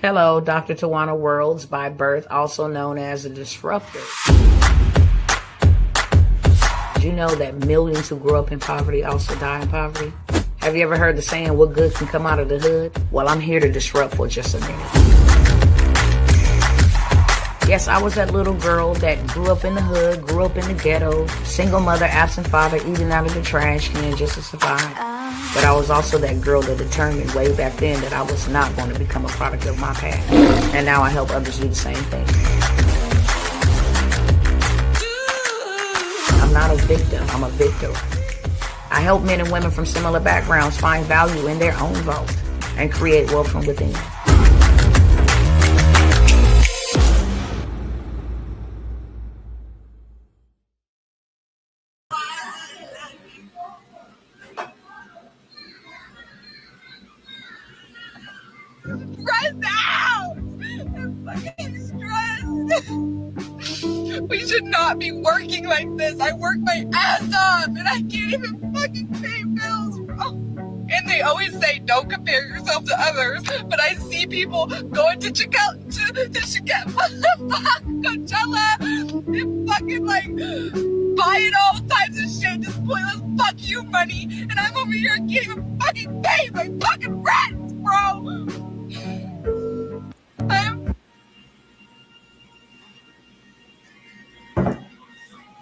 Hello, Dr. Tawana Worlds by birth, also known as a disruptor. Did you know that millions who grew up in poverty also die in poverty? Have you ever heard the saying, what good can come out of the hood? Well, I'm here to disrupt for just a minute. Yes, I was that little girl that grew up in the hood, grew up in the ghetto, single mother, absent father, eating out of the trash can just to survive. But I was also that girl that determined way back then that I was not going to become a product of my past. And now I help others do the same thing. I'm not a victim, I'm a victor. I help men and women from similar backgrounds find value in their own vote and create wealth from within. Crashout! I'm fucking stressed. We should not be working like this. I work my ass off and I can't even fucking pay bills, bro. And they always say don't compare yourself to others, but I see people going to Coachella and fucking like buying all types of shit, just pointless fuck you money, and I'm over here can't even fucking pay my fucking rent, bro.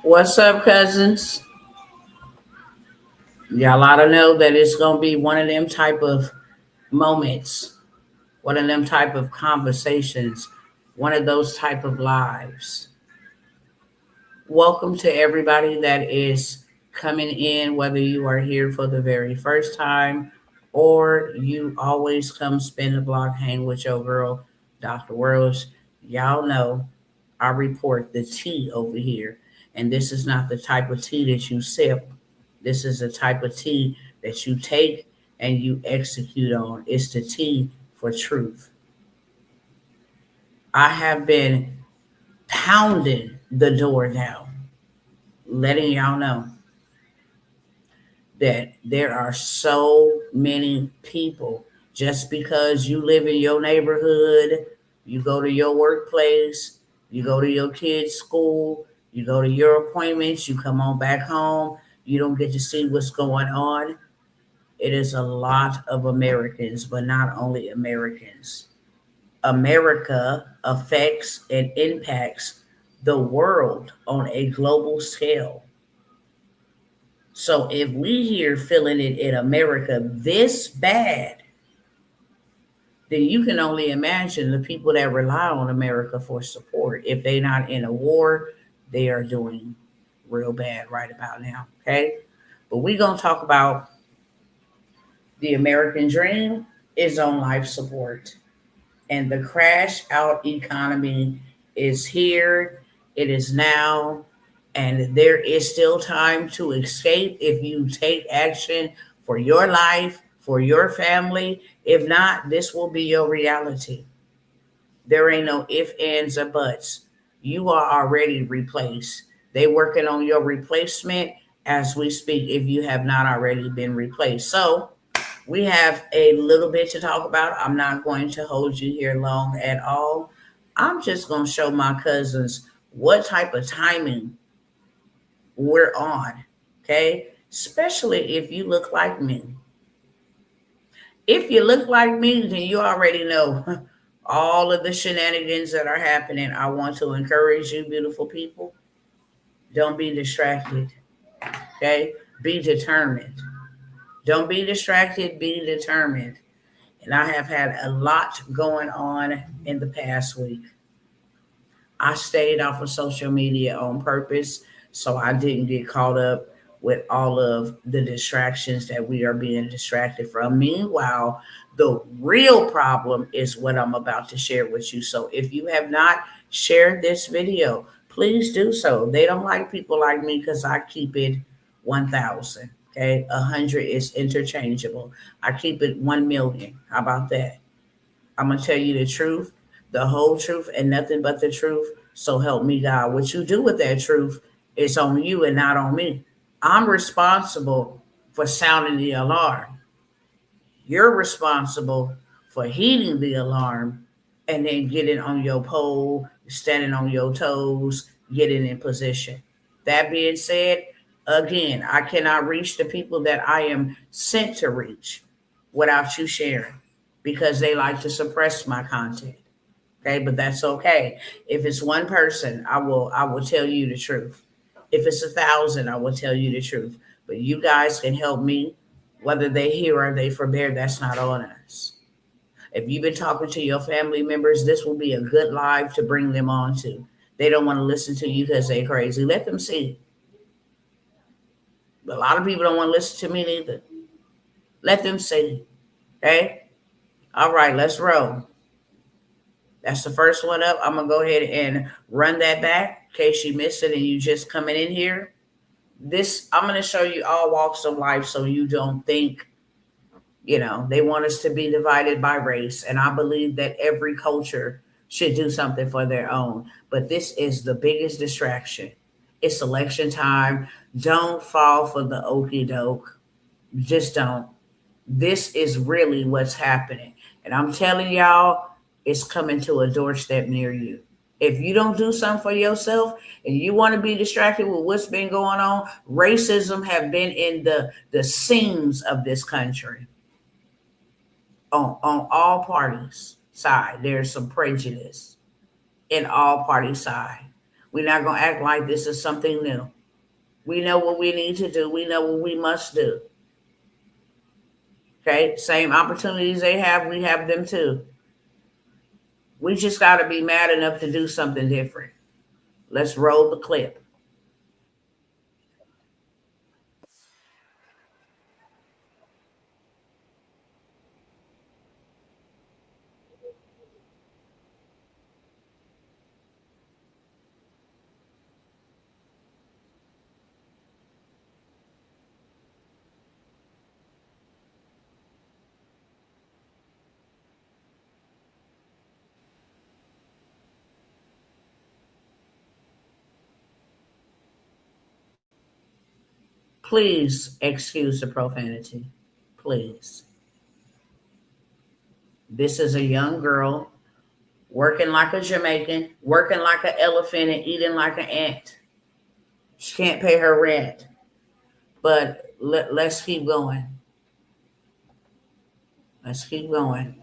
What's up, cousins? Y'all ought to know that it's going to be one of them type of moments, one of them type of conversations, one of those type of lives. Welcome to everybody that is coming in, whether you are here for the very first time or you always come spin the block, hang with your girl, Dr. Worlds. Y'all know I report the tea over here. And this is not the type of tea that you sip. This is the type of tea that you take and you execute on. It's the tea for truth. I have been pounding the door down, letting y'all know that there are so many people. Just because you live in your neighborhood, you go to your workplace, you go to your kids' school, you go to your appointments, you come on back home, you don't get to see what's going on. It is a lot of Americans, but not only Americans. America affects and impacts the world on a global scale. So if we here feeling it in America this bad, then you can only imagine the people that rely on America for support. If they're not in a war, they are doing real bad right about now. Okay. But we're going to talk about the American dream is on life support. And the crash out economy is here. It is now. And there is still time to escape if you take action for your life, for your family. If not, this will be your reality. There ain't no ifs, ands, or buts. You are already replaced. They working on your replacement as we speak if you have not already been replaced. So we have a little bit to talk about. I'm not going to hold you here long at all. I'm just going to show my cousins what type of timing we're on, okay? Especially if you look like me. If you look like me, then you already know all of the shenanigans that are happening. I want to encourage you, beautiful people. Don't be distracted, okay? Be determined. Don't be distracted, be determined. And I have had a lot going on in the past week. I stayed off of social media on purpose so I didn't get caught up with all of the distractions that we are being distracted from. Meanwhile, the real problem is what I'm about to share with you. So if you have not shared this video, please do so. They don't like people like me because I keep it 1,000. Okay, 100 is interchangeable. I keep it 1 million. How about that? I'm gonna tell you the truth, the whole truth, and nothing but the truth. So help me God. What you do with that truth is on you and not on me. I'm responsible for sounding the alarm. You're responsible for heeding the alarm and then getting on your pole, standing on your toes, getting in position. That being said, again, I cannot reach the people that I am sent to reach without you sharing because they like to suppress my content. Okay, but that's okay. If it's one person, I will tell you the truth. If it's 1,000, I will tell you the truth. But you guys can help me, whether they hear or they forbear. That's not on us. If you've been talking to your family members, this will be a good live to bring them on to. They don't want to listen to you because they're crazy. Let them see. A lot of people don't want to listen to me neither. Let them see. Okay? All right, let's roll. That's the first one up. I'm going to go ahead and run that back in case you missed it and you just coming in here. This, I'm going to show you all walks of life so you don't think, they want us to be divided by race. And I believe that every culture should do something for their own. But this is the biggest distraction. It's election time. Don't fall for the okey doke. Just don't. This is really what's happening. And I'm telling y'all, it's coming to a doorstep near you. If you don't do something for yourself and you want to be distracted with what's been going on, racism have been in the seams of this country. On all parties' side, there's some prejudice in all parties' side. We're not going to act like this is something new. We know what we need to do. We know what we must do. Okay, same opportunities they have, we have them too. We just got to be mad enough to do something different. Let's roll the clip. Please excuse the profanity. Please. This is a young girl working like a Jamaican, working like an elephant, and eating like an ant. She can't pay her rent. But let's keep going. Let's keep going.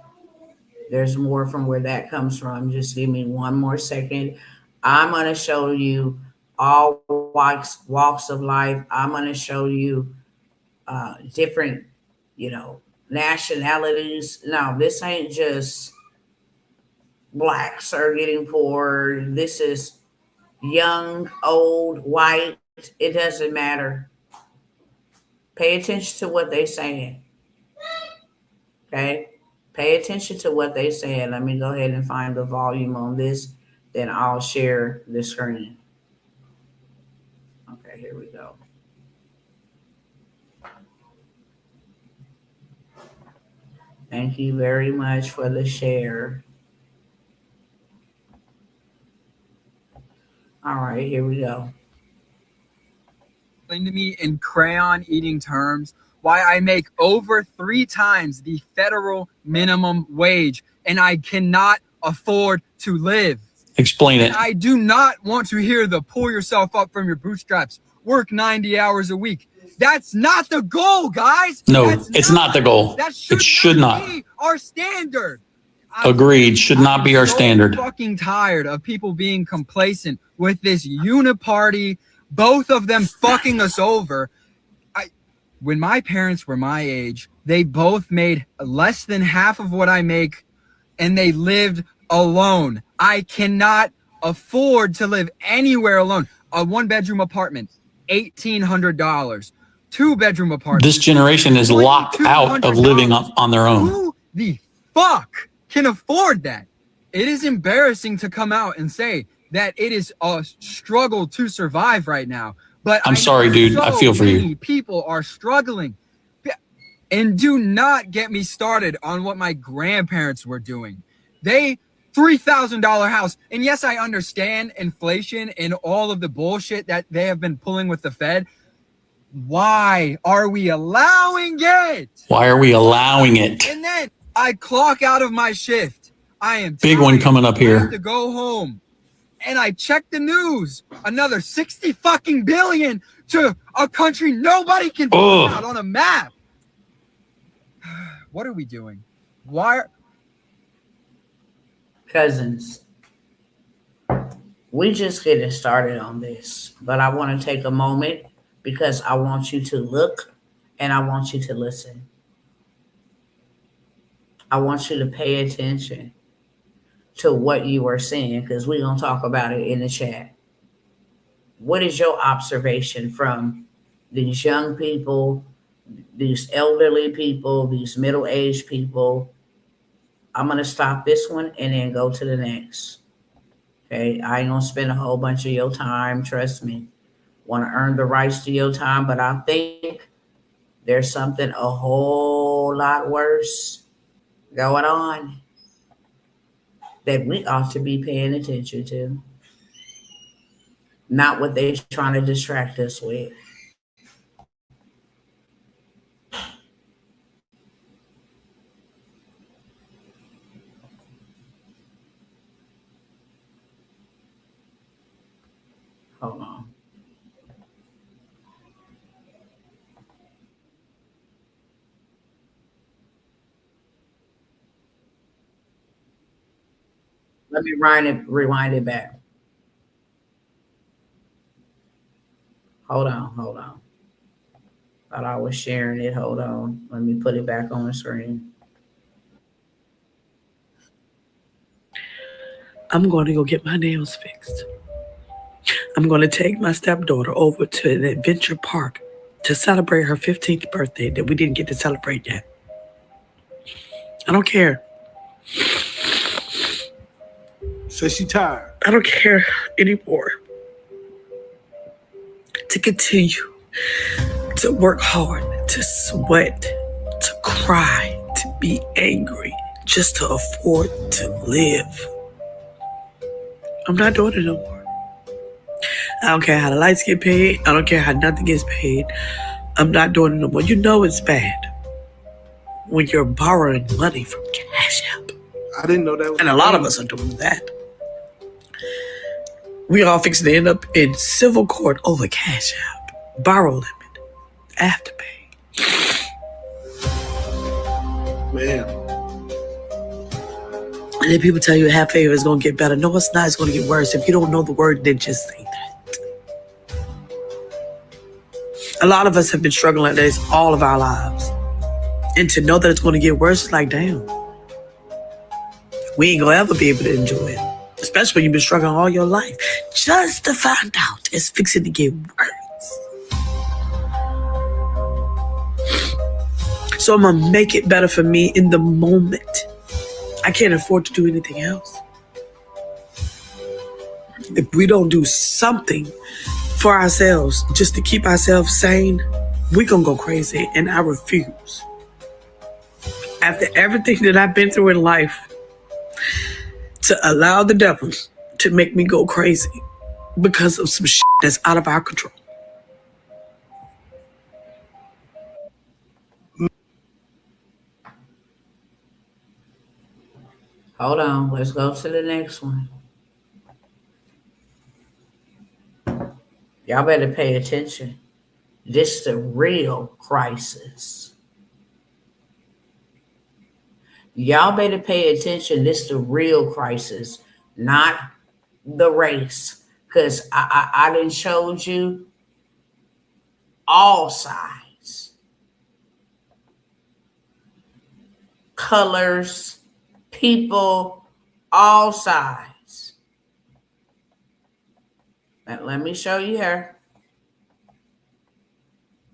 There's more from where that comes from. Just give me one more second. I'm going to show you all walks of life. I'm going to show you different, nationalities. No, this ain't just blacks are getting poor. This is young, old, white. It doesn't matter. Pay attention to what they're saying. Okay? Pay attention to what they're saying. Let me go ahead and find the volume on this. Then I'll share the screen. Okay, here we go. Thank you very much for the share. All right, here we go. Explain to me in crayon eating terms why I make over 3 times the federal minimum wage and I cannot afford to live. Explain it. And I do not want to hear the pull yourself up from your bootstraps, work 90 hours a week. That's not the goal, guys. No, it's not the goal. That should not be our standard. Agreed. Should not be our standard. I'm fucking tired of people being complacent with this uniparty, both of them fucking us over. When my parents were my age, they both made less than half of what I make, and they lived alone. I cannot afford to live anywhere alone. A 1-bedroom apartment, $1,800. 2-bedroom apartment. This generation is locked out of living on their own. Who the fuck can afford that? It is embarrassing to come out and say that it is a struggle to survive right now. But I'm sorry, dude. I feel for you. People are struggling. And do not get me started on what my grandparents were doing. They $3,000 house. And yes, I understand inflation and all of the bullshit that they have been pulling with the Fed. Why are we allowing it? Why are we allowing it? And then I clock out of my shift. I am Big one tired. coming up I here. have to go home. And I check the news. Another 60 fucking billion to a country nobody can find out on a map. What are we doing? Why? Cousins, we just getting started on this, but I want to take a moment because I want you to look and I want you to listen. I want you to pay attention to what you are seeing because we're going to talk about it in the chat. What is your observation from these young people, these elderly people, these middle-aged people? I'm going to stop this one and then go to the next. Okay, I ain't going to spend a whole bunch of your time, trust me. Want to earn the rights to your time, but I think there's something a whole lot worse going on that we ought to be paying attention to. Not what they're trying to distract us with. Hold on. Let me rewind it back. Hold on. Thought I was sharing it. Hold on. Let me put it back on the screen. I'm going to go get my nails fixed. I'm going to take my stepdaughter over to an adventure park to celebrate her 15th birthday that we didn't get to celebrate yet. I don't care. So she tired. I don't care anymore. To continue to work hard, to sweat, to cry, to be angry, just to afford to live. I'm not doing it no more. I don't care how the lights get paid. I don't care how nothing gets paid. I'm not doing it no more. You know it's bad when you're borrowing money from Cash App. I didn't know that was. And a lot of us are doing that. We all fixing to end up in civil court over Cash App. Borrow limit. Afterpay. Man. And then people tell you half favor is going to get better. No, it's not. It's going to get worse. If you don't know the word, then just say that. A lot of us have been struggling like this all of our lives. And to know that it's going to get worse is like, damn. We ain't going to ever be able to enjoy it. Especially when you've been struggling all your life. Just to find out it's fixing to get worse. So I'm going to make it better for me in the moment. I can't afford to do anything else. If we don't do something for ourselves, just to keep ourselves sane, we're going to go crazy, and I refuse. After everything that I've been through in life, to allow the devil to make me go crazy because of some shit that's out of our control. Hold on. Let's go to the next one. Y'all better pay attention. This is the real crisis. Y'all better pay attention. This is the real crisis, not the race. Because I done showed you all sides. Colors, people, all sides. Let me show you her.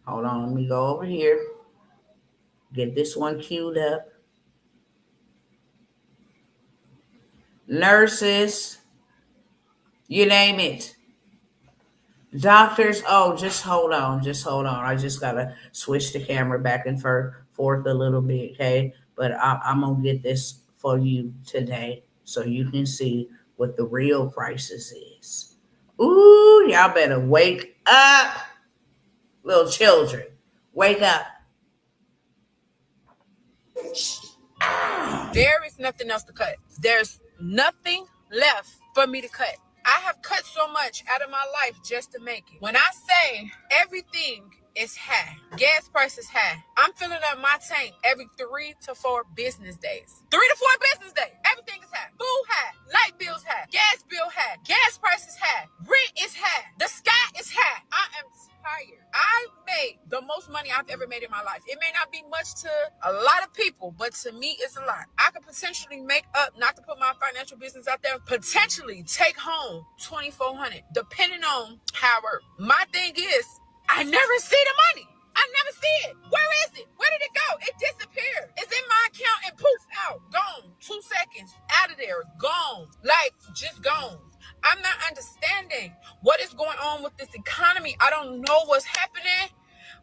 Hold on, let me go over here. Get this one queued up. Nurses, you name it. Doctors, oh, just hold on. I just gotta switch the camera back and forth a little bit, okay? But I'm gonna get this for you today so you can see what the real crisis is. Ooh, y'all better wake up. Little children, wake up. There is nothing else to cut. There's nothing left for me to cut. I have cut so much out of my life just to make it. When I say everything is high, gas prices high, I'm filling up my tank every 3 to 4 business days. 3 to 4 business days. Everything is high. Food high. Light bills high. Gas bill high. Gas prices high. Rent is high. The sky is high. I am tired. I made the most money I've ever made in my life. It may not be much to a lot of people, but to me, it's a lot. I could potentially make up, not to put my financial business out there, potentially take home $2,400, depending on how I work. My thing is, I never see the money. I never see it. Where is it? Where did it go? It disappeared. It's in my account and poof, out, gone. 2 seconds, out of there, gone. Like, just gone. I'm not understanding what is going on with this economy. I don't know what's happening,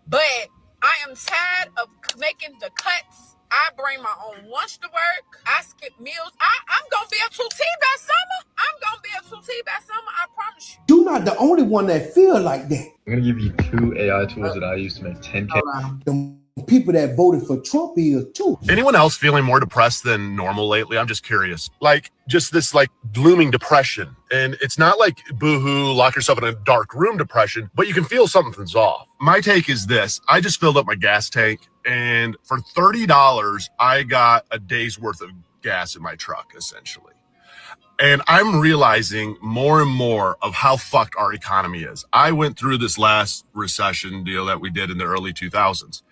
but I am tired of making the cuts. I bring my own lunch to work. I skip meals. I'm going to be a 2T by summer. I'm going to be a 2T by summer. I promise you. You're not the only one that feel like that. I'm going to give you 2 AI tools that I use to make 10K. The people that voted for Trump is too. Anyone else feeling more depressed than normal lately? I'm just curious. Like, just this like looming depression. And it's not like boohoo, lock yourself in a dark room depression, but you can feel something's off. My take is this. I just filled up my gas tank, and for $30, I got a day's worth of gas in my truck, essentially. And I'm realizing more and more of how fucked our economy is. I went through this last recession deal that we did in the early 2000s,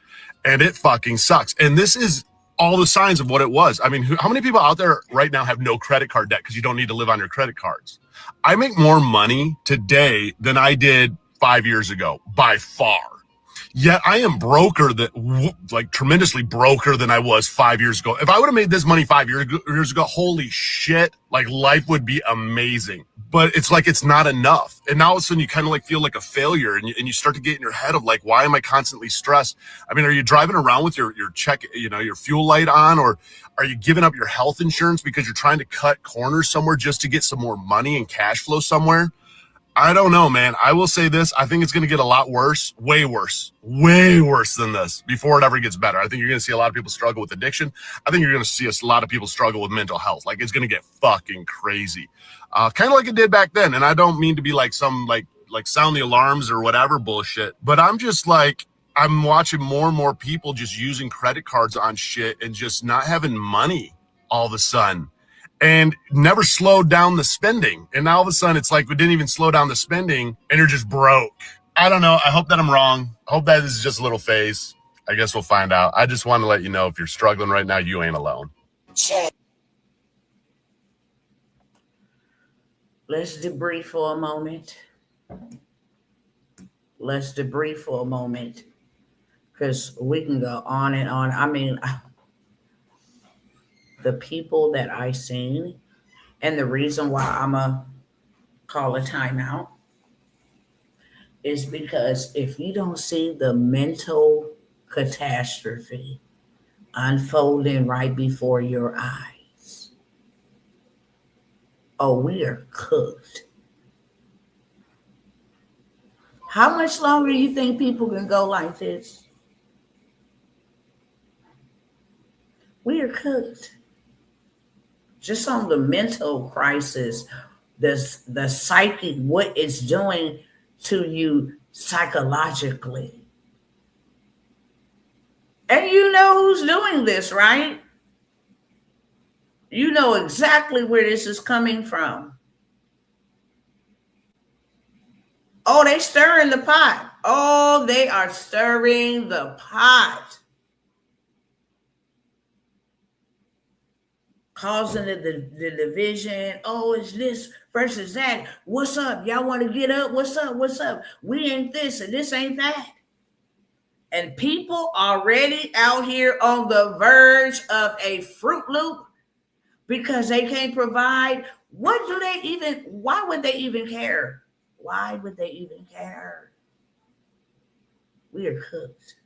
and it fucking sucks. And this is all the signs of what it was. I mean, how many people out there right now have no credit card debt because you don't need to live on your credit cards? I make more money today than I did 5 years ago, by far. Yet I am broker tremendously broker than I was 5 years ago. If I would have made this money 5 years ago, holy shit, like life would be amazing. But it's like, it's not enough. And now all of a sudden you kind of like feel like a failure, and you start to get in your head of like, why am I constantly stressed? I mean, are you driving around with your check, your fuel light on, or are you giving up your health insurance because you're trying to cut corners somewhere just to get some more money and cash flow somewhere? I don't know, man. I will say this. I think it's going to get a lot worse, way worse than this before it ever gets better. I think you're going to see a lot of people struggle with addiction. I think you're going to see a lot of people struggle with mental health. Like, it's going to get fucking crazy. Kind of like it did back then. And I don't mean to be like some like sound the alarms or whatever bullshit, but I'm just like, I'm watching more and more people just using credit cards on shit and just not having money all of a sudden. And never slowed down the spending. And now all of a sudden, it's like we didn't even slow down the spending and you're just broke. I don't know. I hope that I'm wrong. I hope that this is just a little phase. I guess we'll find out. I just want to let you know, if you're struggling right now, you ain't alone. Let's debrief for a moment. Because we can go on and on. I mean, the people that I seen, and the reason why I'm a call a timeout is because if you don't see the mental catastrophe unfolding right before your eyes, oh, we are cooked. How much longer do you think people can go like this? We are cooked. Just on the mental crisis, the psyche, what it's doing to you psychologically. And you know who's doing this, right? You know exactly where this is coming from. Oh, they stirring the pot. Oh, they are stirring the pot. Causing the division. Oh, it's this versus that. What's up? Y'all want to get up? What's up? What's up? We ain't this and this ain't that. And people already out here on the verge of a Fruit Loop because they can't provide. Why would they even care? Why would they even care? We are cooked.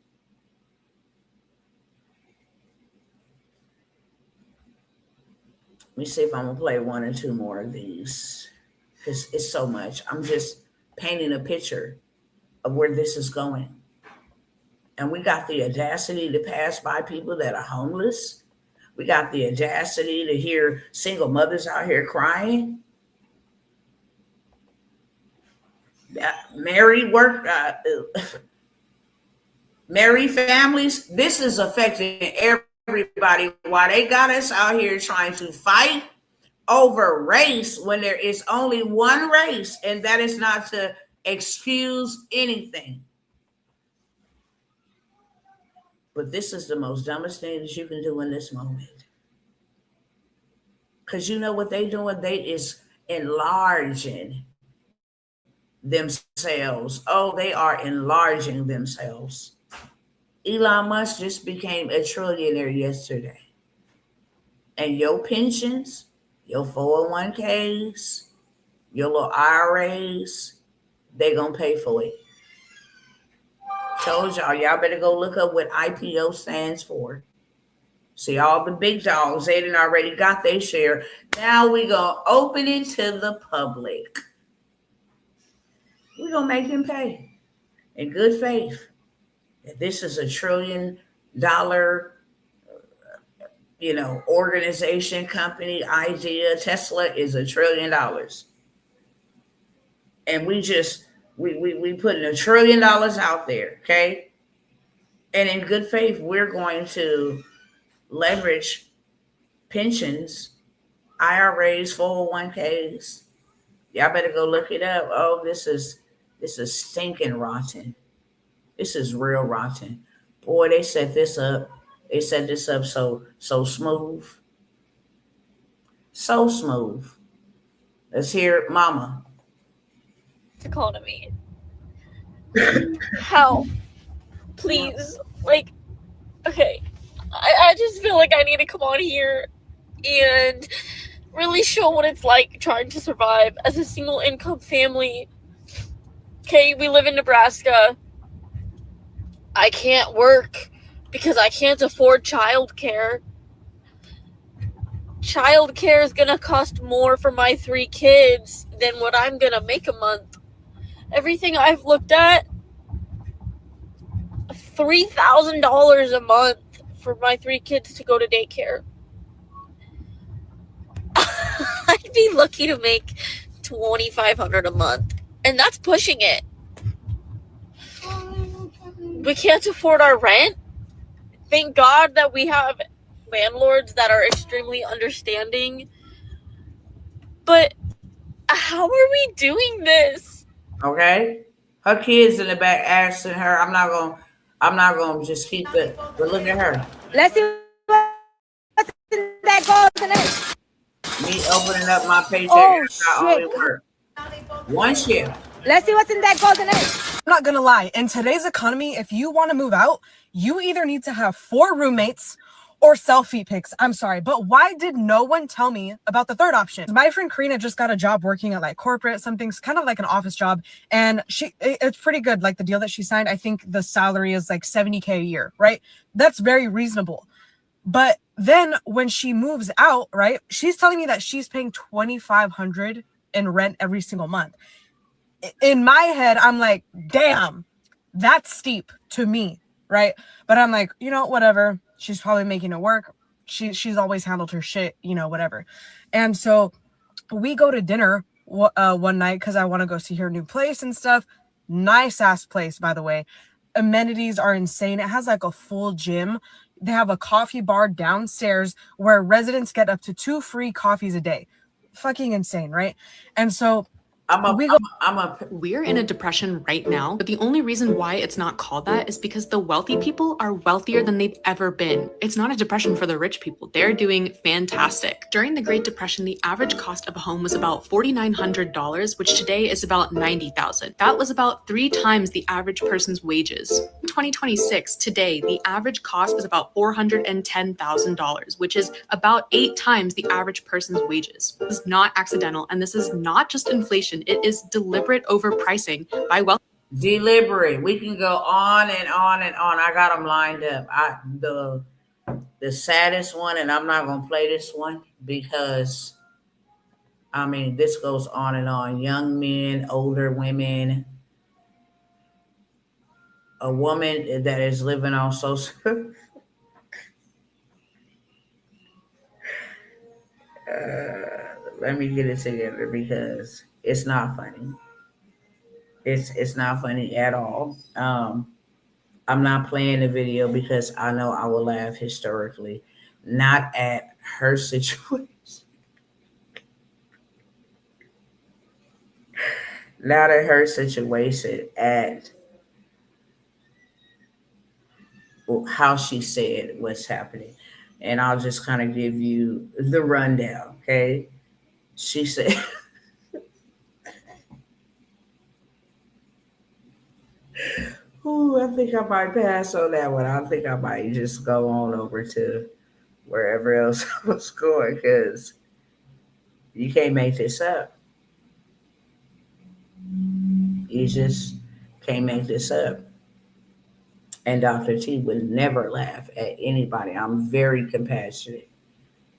Let me see if I'm gonna play 1 or 2 more of these because it's so much. I'm just painting a picture of where this is going. And we got the audacity to pass by people that are homeless, We got the audacity to hear single mothers out here crying. Married married families. This is affecting everybody. Why they got us out here trying to fight over race when there is only one race, and that is not to excuse anything. But this is the most dumbest thing that you can do in this moment. Because you know what they doing? They is enlarging themselves. Oh, they are enlarging themselves. Elon Musk just became a trillionaire yesterday. And your pensions, your 401ks, your little IRAs, they gonna pay for it. Told y'all better go look up what IPO stands for. See, all the big dogs, they done already got their share. Now we gonna open it to the public. We gonna make them pay in good faith. This is $1 trillion, organization, company, idea. Tesla is $1 trillion. And we putting $1 trillion out there, okay? And in good faith, we're going to leverage pensions, IRAs, 401ks. Y'all better go look it up. Oh, this is stinking rotten. This is real rotten. Boy, they set this up. They set this up so smooth. So smooth. Let's hear Mama. Economy. How? Please. Okay. I just feel like I need to come on here and really show what it's like trying to survive as a single income family. Okay, we live in Nebraska. I can't work because I can't afford childcare. Childcare is gonna cost more for my 3 kids than what I'm gonna make a month. Everything I've looked at, $3,000 a month for my 3 kids to go to daycare. I'd be lucky to make $2,500 a month, and that's pushing it. We can't afford our rent. Thank God that we have landlords that are extremely understanding. But how are we doing this? Okay? Her kids in the back asking her, I'm not gonna just keep it, but look at her. Let's see what's in that golden egg. Me opening up my paycheck Oh, I only shit. work one shift. Let's see what's in that golden egg. I'm not gonna lie, in today's economy, if you want to move out, you either need to have 4 roommates or sell feet pics. I'm sorry, but why did no one tell me about the third option? My friend Karina just got a job working at like corporate, something's kind of like an office job, and it's pretty good. Like the deal that she signed, I think the salary is like $70K a year, right? That's very reasonable. But then when she moves out, right, she's telling me that she's paying $2,500 in rent every single month. In my head, I'm like, damn, that's steep to me, right? But I'm like, whatever. She's probably making it work. She's always handled her shit, whatever. And so we go to dinner one night because I want to go see her new place and stuff. Nice ass place, by the way. Amenities are insane. It has like a full gym. They have a coffee bar downstairs where residents get up to 2 free coffees a day. Fucking insane, right? And so we're in a depression right now, but the only reason why it's not called that is because the wealthy people are wealthier than they've ever been. It's not a depression for the rich people. They're doing fantastic. During the Great Depression, the average cost of a home was about $4,900, which today is about $90,000. That was about 3 times the average person's wages. In 2026, today, the average cost is about $410,000, which is about 8 times the average person's wages. This is not accidental, and this is not just inflation. It is deliberate overpricing by wealth. Deliberate. We can go on and on and on. I got them lined up. The saddest one, and I'm not gonna play this one because this goes on and on. Young men, older women, a woman that is living on social Let me get it together because it's not funny. It's not funny at all. I'm not playing the video because I know I will laugh hysterically, not at her situation, not at her situation, at how she said what's happening. And I'll just kind of give you the rundown, okay? She said, "Ooh, I think I might pass on that one. I think I might just go on over to wherever else I was going because you can't make this up. You just can't make this up." And Dr. T would never laugh at anybody. I'm very compassionate.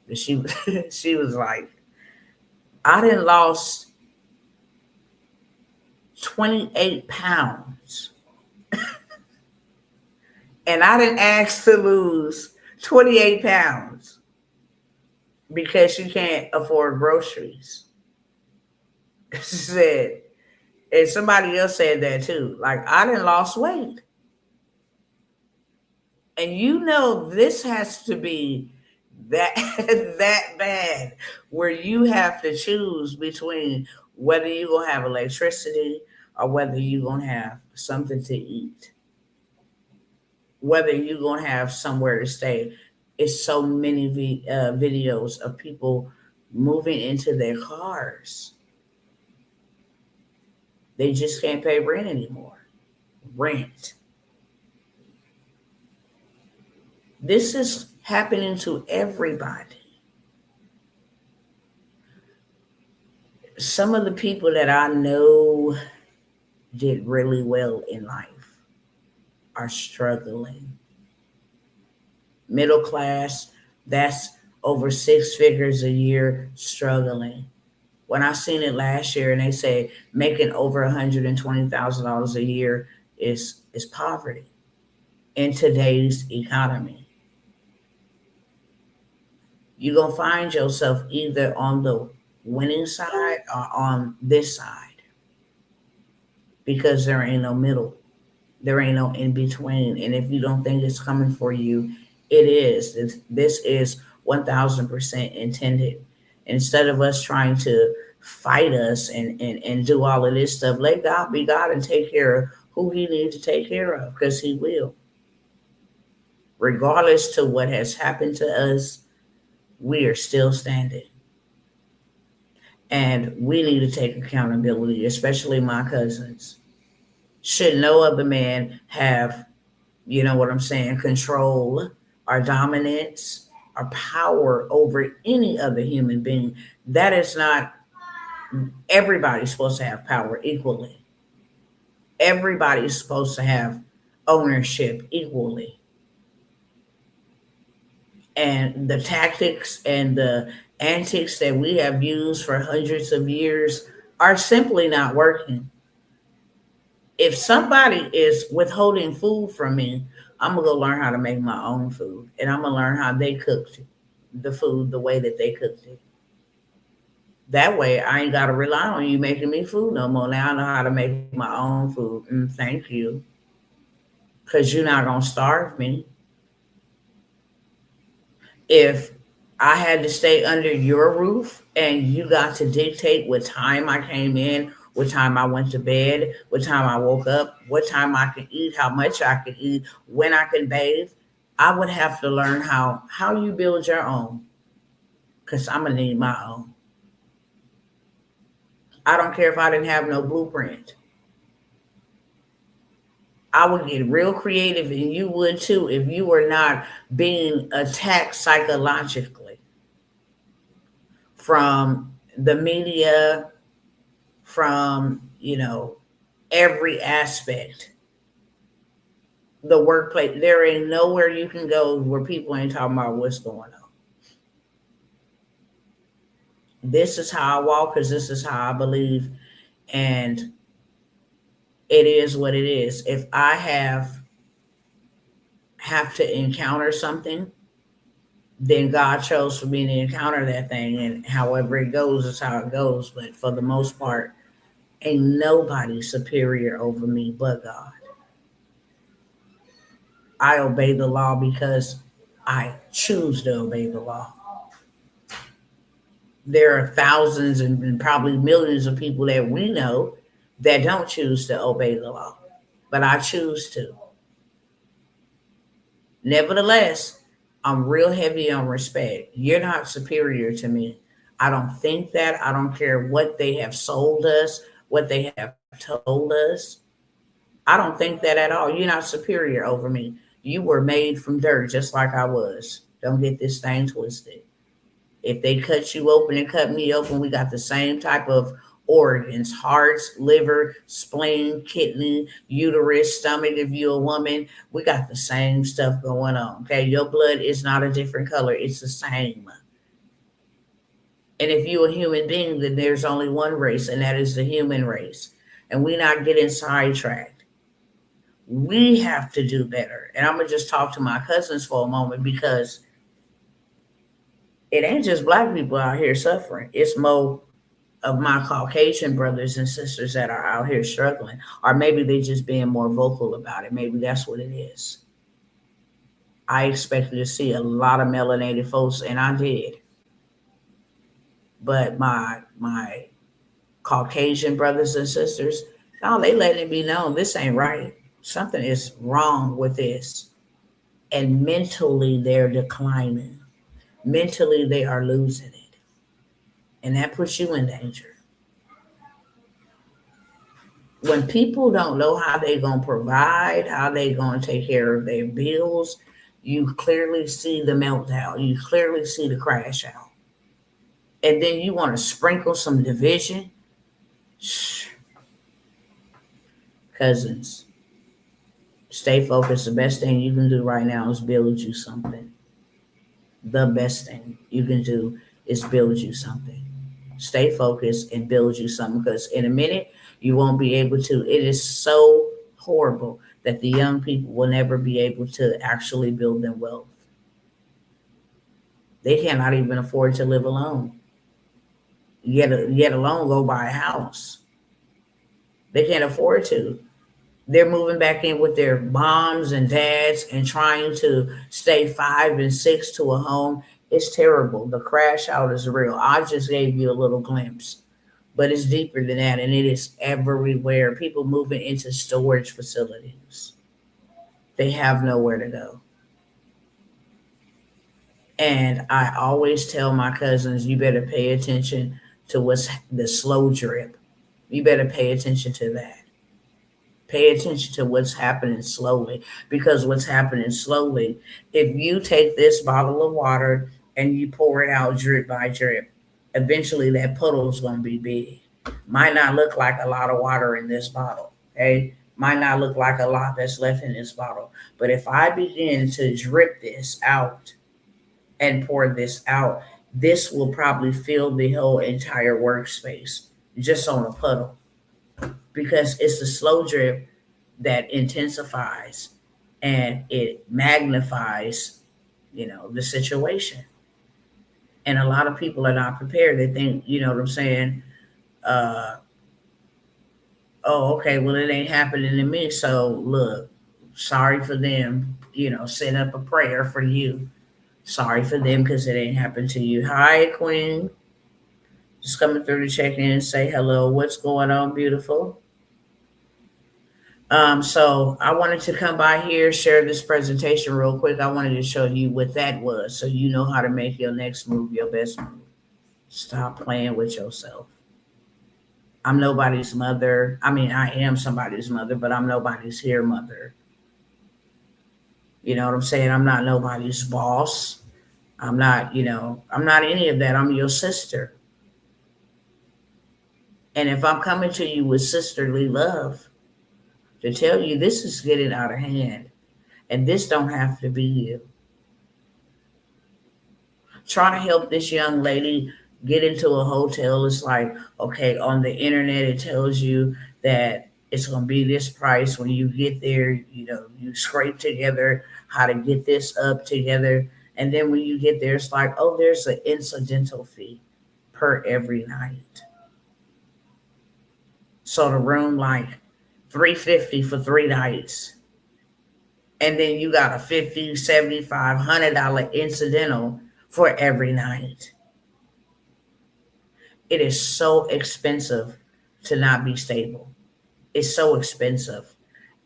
But she she was like, "I done lost 28 pounds. And I didn't ask to lose 28 pounds because she can't afford groceries." She said, and somebody else said that too. Like, I didn't lost weight. And you know this has to be that that bad where you have to choose between whether you're gonna have electricity or whether you're gonna have something to eat, whether you're gonna have somewhere to stay. It's so many videos of people moving into their cars. They just can't pay rent anymore. Rent. This is happening to everybody. Some of the people that I know did really well in life are struggling. Middle class, that's over 6 figures a year, struggling. When I seen it last year and they say making over $120,000 a year is poverty in today's economy. You're going to find yourself either on the winning side or on this side because there ain't no middle. There ain't no in between. And if you don't think it's coming for you, it is. This is 1000% intended. Instead of us trying to fight us and do all of this stuff, let God be God and take care of who he needs to take care of because he will. Regardless to what has happened to us, we are still standing. And we need to take accountability, especially my cousins. Should no other man have, you know what I'm saying, control or dominance or power over any other human being? That is not, everybody's supposed to have power equally. Everybody's supposed to have ownership equally. And the tactics and the antics that we have used for hundreds of years are simply not working. If somebody is withholding food from me, I'm going to go learn how to make my own food. And I'm going to learn how they cooked the food the way that they cooked it. That way, I ain't got to rely on you making me food no more. Now I know how to make my own food. Thank you. Because you're not going to starve me. If I had to stay under your roof and you got to dictate what time I came in, what time I went to bed, what time I woke up, what time I could eat, how much I could eat, when I could bathe, I would have to learn how you build your own, because I'm going to need my own. I don't care if I didn't have no blueprint. I would get real creative, and you would too, if you were not being attacked psychologically from the media, from, every aspect. The workplace, there ain't nowhere you can go where people ain't talking about what's going on. This is how I walk because this is how I believe, and it is what it is. If I have to encounter something then God chose for me to encounter that thing, and however it goes is how it goes. But for the most part, ain't nobody superior over me but God. I obey the law because I choose to obey the law. There are thousands and probably millions of people that we know that don't choose to obey the law, but I choose to. Nevertheless, I'm real heavy on respect. You're not superior to me. I don't think that. I don't care what they have sold us, what they have told us. I don't think that at all. You're not superior over me. You were made from dirt just like I was. Don't get this thing twisted. If they cut you open and cut me open, we got the same type of organs: hearts, liver, spleen, kidney, uterus, stomach. If you're a woman, we got the same stuff going on. Okay, your blood is not a different color, it's the same. And if you're a human being, then there's only one race, and that is the human race. And we're not getting sidetracked. We have to do better. And I'm going to just talk to my cousins for a moment, because it ain't just black people out here suffering. It's more of my Caucasian brothers and sisters that are out here struggling. Or maybe they just being more vocal about it. Maybe that's what it is. I expected to see a lot of melanated folks, and I did. But my Caucasian brothers and sisters, no, they letting it be known this ain't right. Something is wrong with this. And mentally, they're declining. Mentally, they are losing it. And that puts you in danger. When people don't know how they're going to provide, how they're going to take care of their bills, you clearly see the meltdown. You clearly see the crash out. And then you want to sprinkle some division. Cousins, stay focused. The best thing you can do right now is build you something. The best thing you can do is build you something. Stay focused and build you something, because in a minute you won't be able to. It is so horrible that the young people will never be able to actually build them wealth. They cannot even afford to live alone, yet alone go buy a house. They can't afford to. They're moving back in with their moms and dads and trying to stay 5 and 6 to a home. It's terrible. The crash out is real. I just gave you a little glimpse, but it's deeper than that, and it is everywhere. People moving into storage facilities. They have nowhere to go. And I always tell my cousins, you better pay attention to what's the slow drip. You better pay attention to that. Pay attention to what's happening slowly, because what's happening slowly, if you take this bottle of water and you pour it out drip by drip, eventually that puddle is going to be big. Might not look like a lot of water in this bottle, okay? Might not look like a lot that's left in this bottle. But if I begin to drip this out and pour this out, this will probably fill the whole entire workspace just on a puddle. Because it's the slow drip that intensifies and it magnifies, the situation. And a lot of people are not prepared. They think, you know what I'm saying? Oh, okay, well, it ain't happening to me. So look, sorry for them, send up a prayer for you. Sorry for them because it ain't happened to you. Hi, Queen. Just coming through to check in and say hello. What's going on, beautiful? So I wanted to come by here, share this presentation real quick. I wanted to show you what that was, so you know how to make your next move your best move. Stop playing with yourself. I'm nobody's mother. I mean, I am somebody's mother, but I'm nobody's here mother. You know what I'm saying? I'm not nobody's boss. I'm not any of that. I'm your sister. And if I'm coming to you with sisterly love to tell you this is getting out of hand and this don't have to be you. Trying to help this young lady get into a hotel is like, okay, on the internet it tells you that it's going to be this price. When you get there, you scrape together how to get this up together And then when you get there, it's like, oh, there's an incidental fee per every night. So the room like $350 for 3 nights. And then you got a $50, $75, $100 incidental for every night. It is so expensive to not be stable. It's so expensive.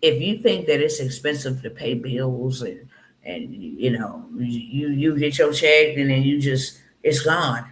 If you think that it's expensive to pay bills and you know, you get your check and then it's gone.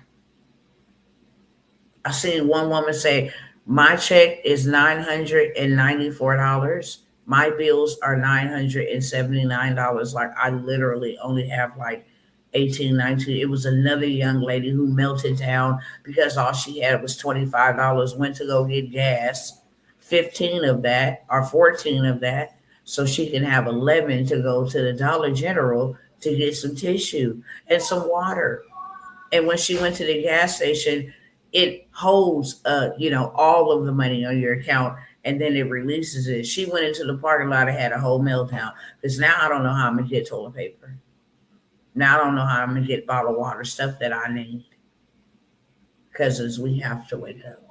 I seen one woman say, my check is $994. My bills are $979. Like I literally only have like 18, 19. It was another young lady who melted down because all she had was $25, went to go get gas, 15 of that or 14 of that, so she can have 11 to go to the Dollar General to get some tissue and some water. And when she went to the gas station, it holds, all of the money on your account, and then it releases it. She went into the parking lot and had a whole meltdown because now I don't know how I'm gonna get toilet paper. Now I don't know how I'm gonna get bottled water, stuff that I need. Cousins, we have to wake up.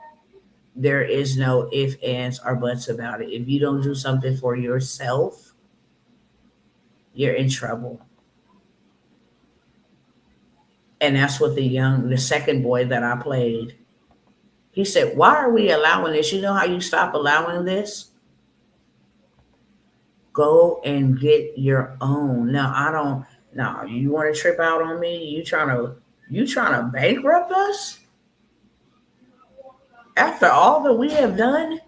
There is no ifs, ands, or buts about it. If you don't do something for yourself, you're in trouble. And that's what the second boy that I played, he said, why are we allowing this? You know how you stop allowing this? Go and get your own. Now, you want to trip out on me? You trying to bankrupt us? After all that we have done?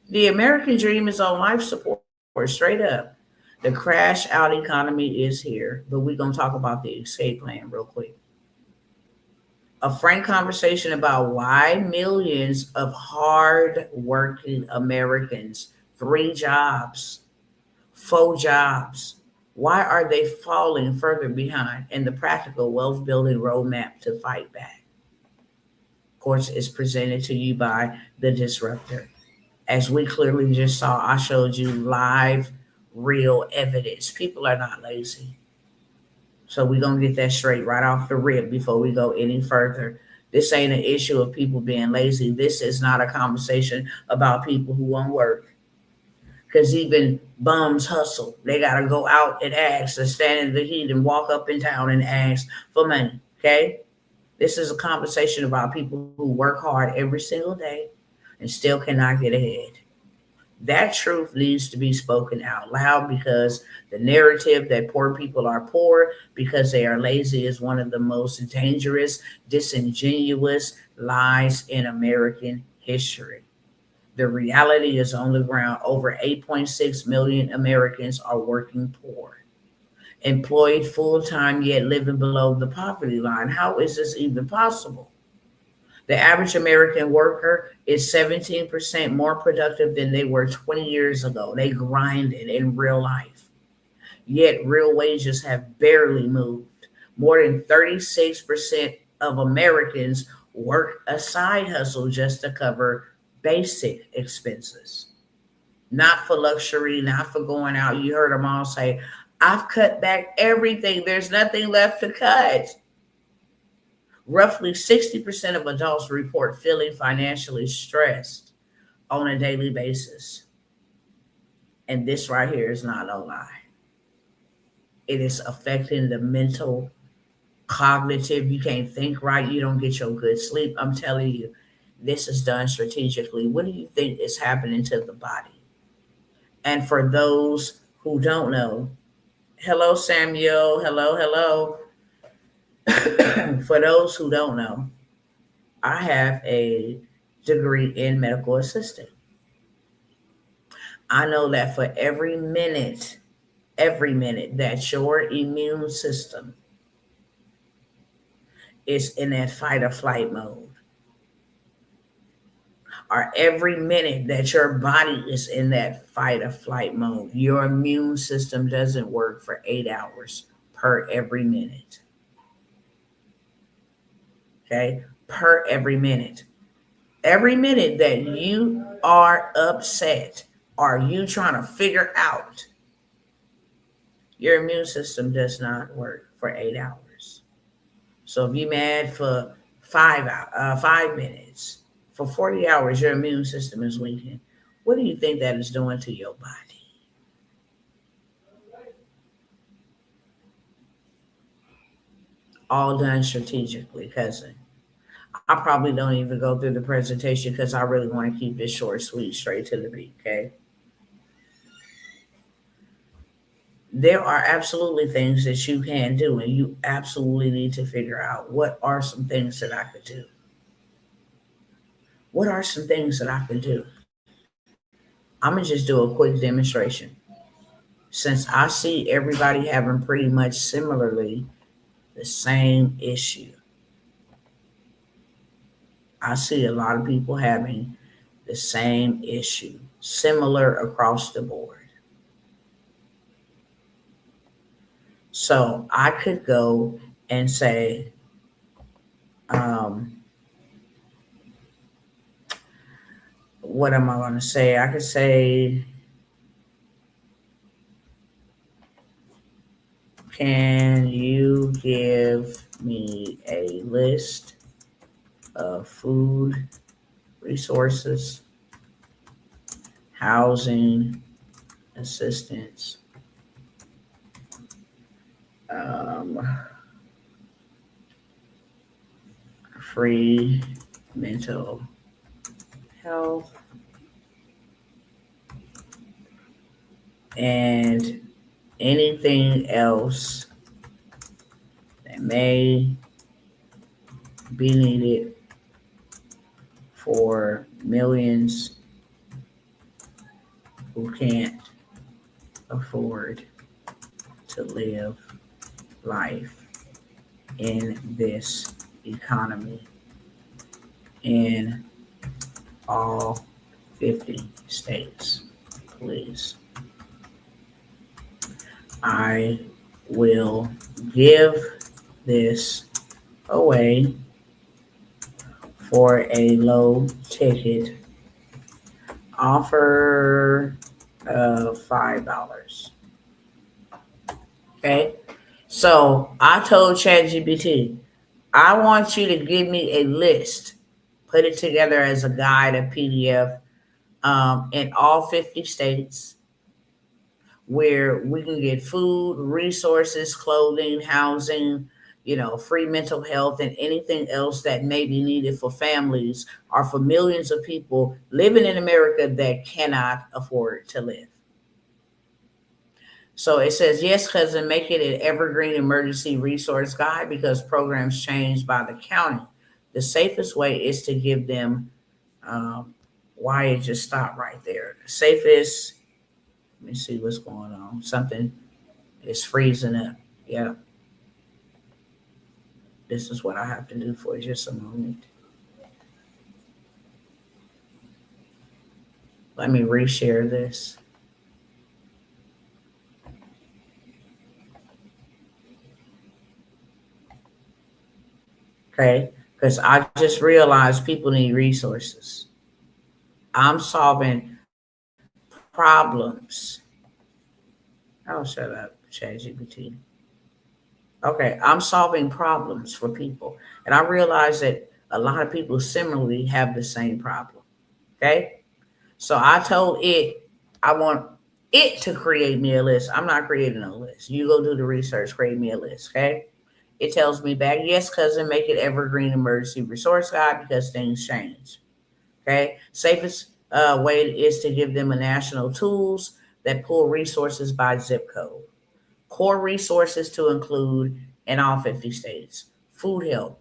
The American dream is on life support, straight up. The crash out economy is here, but we're going to talk about the escape plan real quick. A frank conversation about why millions of hard-working Americans, 3 jobs, 4 jobs, why are they falling further behind, and the practical wealth-building roadmap to fight back. Of course, it's presented to you by the disruptor. As we clearly just saw, I showed you live, real evidence. People are not lazy. So we're going to get that straight right off the rip before we go any further. This ain't an issue of people being lazy. This is not a conversation about people who won't work. Because even bums hustle. They got to go out and ask and stand in the heat and walk up and down and ask for money. Okay? This is a conversation about people who work hard every single day and still cannot get ahead. That truth needs to be spoken out loud, because the narrative that poor people are poor because they are lazy is one of the most dangerous, disingenuous lies in American history. The reality is on the ground. Over 8.6 million Americans are working poor, employed full-time, yet living below the poverty line. How is this even possible? The average American worker is 17% more productive than they were 20 years ago. They grinded in real life. Yet real wages have barely moved. More than 36% of Americans work a side hustle just to cover basic expenses. Not for luxury, not for going out. You heard them all say, I've cut back everything. There's nothing left to cut. Roughly 60% of adults report feeling financially stressed on a daily basis. And this right here is not a lie. It is affecting the mental, cognitive. You can't think right. You don't get your good sleep. I'm telling you, this is done strategically. What do you think is happening to the body? And for those who don't know, hello, Samuel. Hello. For those who don't know, I have a degree in medical assisting. I know that for every minute that your immune system is in that fight or flight mode, or every minute that your body is in that fight or flight mode, your immune system doesn't work for 8 hours per every minute. Okay, per every minute. Every minute that you are upset or you trying to figure out, your immune system does not work for 8 hours. So if you're mad for 5 minutes, for 40 hours, your immune system is weakened. What do you think that is doing to your body? All done strategically, cousin. I probably don't even go through the presentation because I really want to keep this short, sweet, straight to the beat, okay? There are absolutely things that you can do, and you absolutely need to figure out what are some things that I could do. What are some things that I can do? I'm going to just do a quick demonstration. Since I see everybody having pretty much similarly the same issue, I see a lot of people having the same issue, similar across the board. So I could go and say, what am I going to say? I could say, can you give me a list of food resources, housing assistance, free mental health, and anything else that may be needed for millions who can't afford to live life in this economy in all 50 states, please. I will give this away for a low ticket offer of $5. Okay. So I told ChatGPT, I want you to give me a list, put it together as a guide, a PDF, in all 50 states where we can get food, resources, clothing, housing, free mental health, and anything else that may be needed for families or for millions of people living in America that cannot afford to live. So it says, yes, cousin, make it an evergreen emergency resource guide because programs change by the county. The safest way is to give them, why it just stopped right there. The safest, let me see what's going on. Something is freezing up. Yeah. This is what I have to do for just a moment. Let me reshare this. Okay, because I just realized people need resources. I'm solving problems. Oh, shut up, ChatGPT. Okay, I'm solving problems for people. And I realize that a lot of people similarly have the same problem. Okay, so I told it, I want it to create me a list. I'm not creating a list. You go do the research, create me a list. Okay. It tells me back, yes, cousin, make it evergreen emergency resource guide because things change. Okay. Safest way is to give them a national tools that pull resources by zip code. Core resources to include in all 50 states. Food help,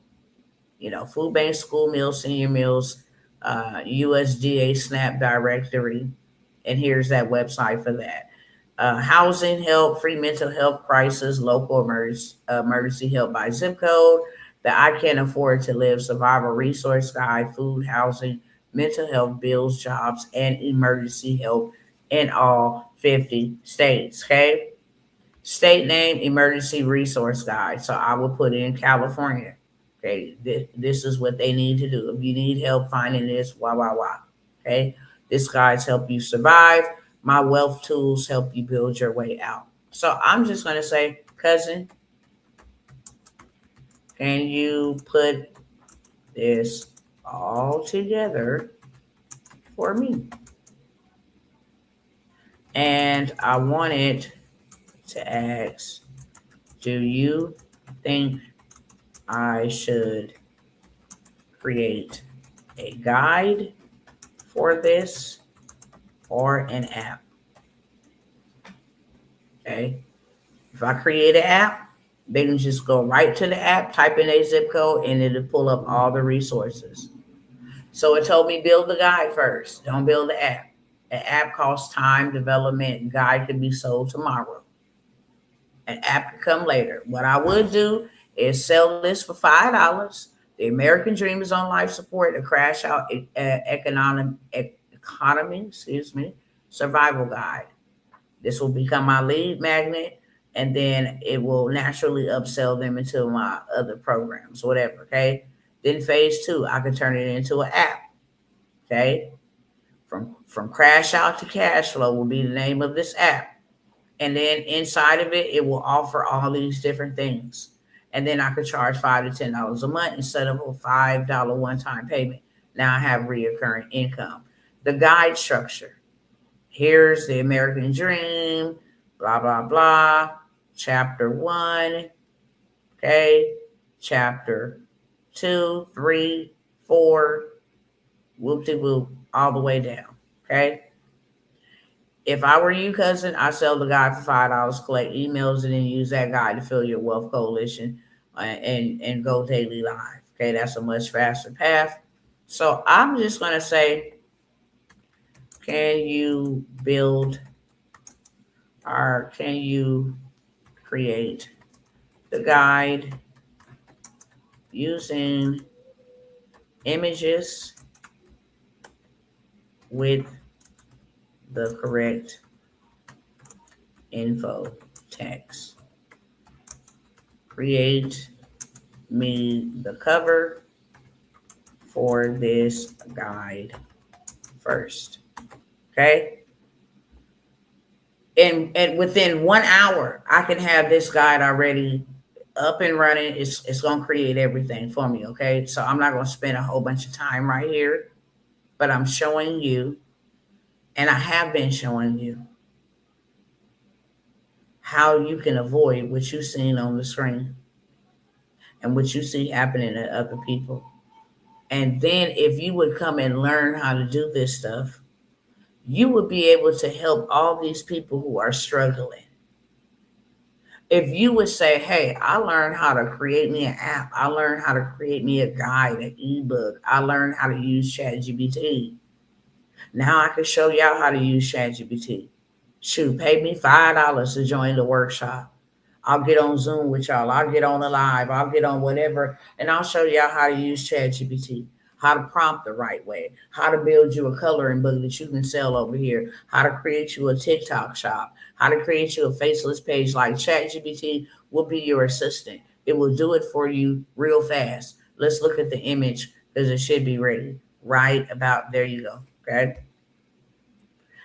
food banks, school meals, senior meals, USDA SNAP directory. And here's that website for that. Housing help, free mental health crisis, local emergency help by zip code, the I Can't Afford to Live survival resource guide, food, housing, mental health, bills, jobs, and emergency help in all 50 states. Okay. State name, emergency resource guide. So I will put in California. Okay. This is what they need to do. If you need help finding this, Okay. This guides help you survive. My wealth tools help you build your way out. So I'm just going to say, cousin, can you put this all together for me? And I wanted to ask, do you think I should create a guide for this or an app? Okay. If I create an app, they can just go right to the app, type in a zip code, and it'll pull up all the resources. So it told me build the guide first. Don't build the app. An app costs time, development. Guide can be sold tomorrow. An app can come later. What I would do is sell this for $5. The American Dream is on life support. The Crashout economy, survival guide. This will become my lead magnet, and then it will naturally upsell them into my other programs, whatever. Okay. Then phase 2, I can turn it into an app. Okay. From Crash Out to Cash Flow will be the name of this app. And then inside of it, it will offer all these different things. And then I could charge $5 to $10 a month instead of a $5 one-time payment. Now I have reoccurring income. The guide structure. Here's the American Dream, blah, blah, blah. Chapter 1. Okay. Chapter 2, 3, 4. Whoop-de-whoop, all the way down. Okay. If I were you, cousin, I sell the guide for $5, collect emails, and then use that guide to fill your wealth coalition and go daily live. Okay, that's a much faster path. So I'm just going to say, can you build or can you create the guide using images with the correct info text? Create me the cover for this guide first. Okay. And within 1 hour, I can have this guide already up and running. It's going to create everything for me. Okay. So I'm not going to spend a whole bunch of time right here, but I'm showing you, and I have been showing you, how you can avoid what you've seen on the screen and what you see happening to other people. And then if you would come and learn how to do this stuff, you would be able to help all these people who are struggling. If you would say, hey, I learned how to create me an app. I learned how to create me a guide, an ebook. I learned how to use ChatGPT. Now I can show y'all how to use ChatGPT. Shoot, pay me $5 to join the workshop. I'll get on Zoom with y'all. I'll get on the live. I'll get on whatever. And I'll show y'all how to use ChatGPT, how to prompt the right way, how to build you a coloring book that you can sell over here, how to create you a TikTok shop, how to create you a faceless page. Like ChatGPT will be your assistant. It will do it for you real fast. Let's look at the image because it should be ready right about there. You go. Okay.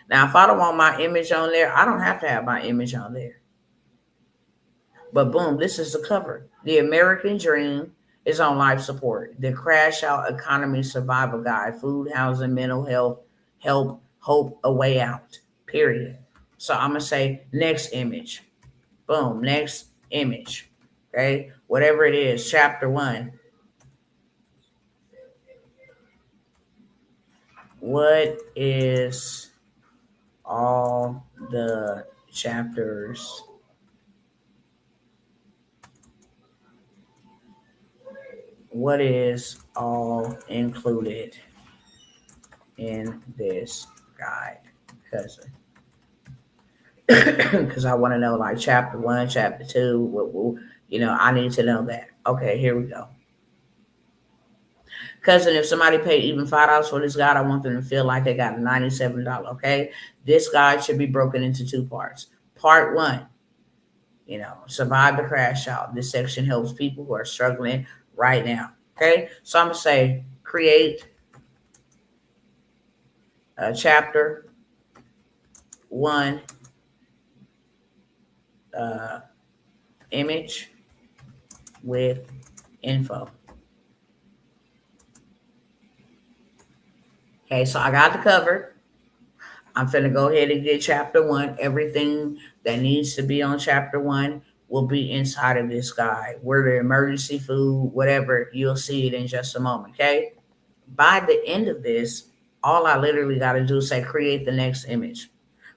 Now, if I don't want my image on there, I don't have to have my image on there. But boom, this is the cover. The American Dream is on life support. The Crash Out Economy Survival Guide, food, housing, mental health, help, hope, a way out, period. So I'm going to say next image. Boom, next image. Okay, whatever it is, chapter 1. What is all the chapters what is all included in this guide, cousin? Because I want to know, like, chapter 1, chapter 2, I need to know that. Okay, here we go. Cousin, if somebody paid even $5 for this guide, I want them to feel like they got a $97, okay? This guide should be broken into 2 parts. Part 1, survive the crash out. This section helps people who are struggling right now, okay? So I'm going to say create chapter 1 image with info. Okay, so I got the cover. I'm finna go ahead and get chapter 1. Everything that needs to be on chapter 1 will be inside of this guide. Where the emergency food, whatever, you'll see it in just a moment, okay? By the end of this, all I literally got to do is say create the next image